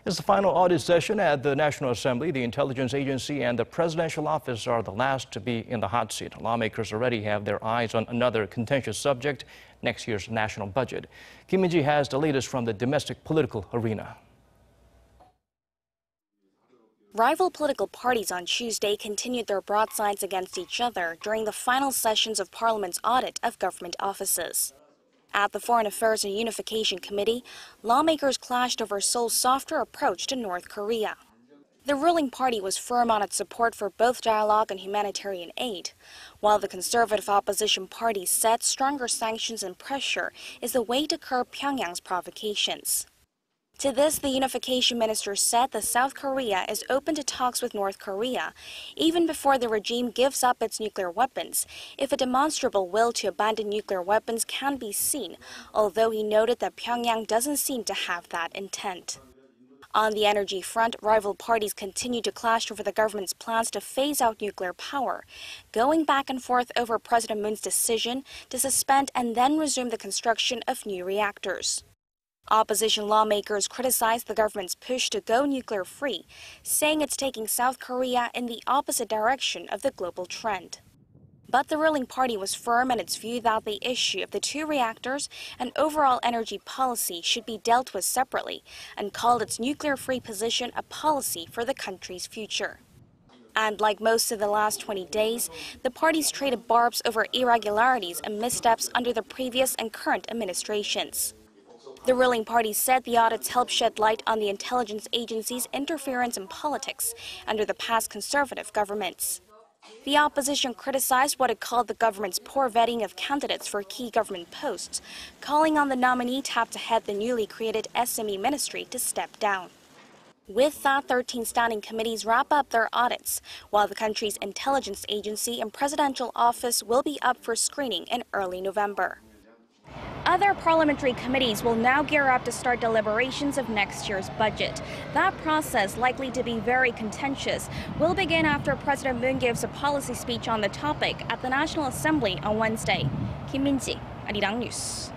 It's the final audit session at the National Assembly. The Intelligence Agency and the Presidential Office are the last to be in the hot seat. Lawmakers already have their eyes on another contentious subject, next year's national budget. Minji has the latest from the domestic political arena. Rival political parties on Tuesday continued their broadsides against each other during the final sessions of Parliament's audit of government offices. At the Foreign Affairs and Unification Committee, lawmakers clashed over Seoul's softer approach to North Korea. The ruling party was firm on its support for both dialogue and humanitarian aid, while the conservative opposition party said stronger sanctions and pressure is the way to curb Pyongyang's provocations. To this, the unification minister said that South Korea is open to talks with North Korea, even before the regime gives up its nuclear weapons, if a demonstrable will to abandon nuclear weapons can be seen, although he noted that Pyongyang doesn't seem to have that intent. On the energy front, rival parties continue to clash over the government's plans to phase out nuclear power, going back and forth over President Moon's decision to suspend and then resume the construction of new reactors. Opposition lawmakers criticized the government's push to go nuclear-free, saying it's taking South Korea in the opposite direction of the global trend. But the ruling party was firm in its view that the issue of the two reactors and overall energy policy should be dealt with separately, and called its nuclear-free position a policy for the country's future. And like most of the last 20 days, the parties traded barbs over irregularities and missteps under the previous and current administrations. The ruling party said the audits help shed light on the intelligence agency's interference in politics under the past conservative governments. The opposition criticized what it called the government's poor vetting of candidates for key government posts, calling on the nominee to have to head the newly created SME ministry to step down. With that, 13 standing committees wrap up their audits, while the country's intelligence agency and presidential office will be up for screening in early November. Other parliamentary committees will now gear up to start deliberations of next year's budget. That process, likely to be very contentious, will begin after President Moon gives a policy speech on the topic at the National Assembly on Wednesday. Minji, Arirang News.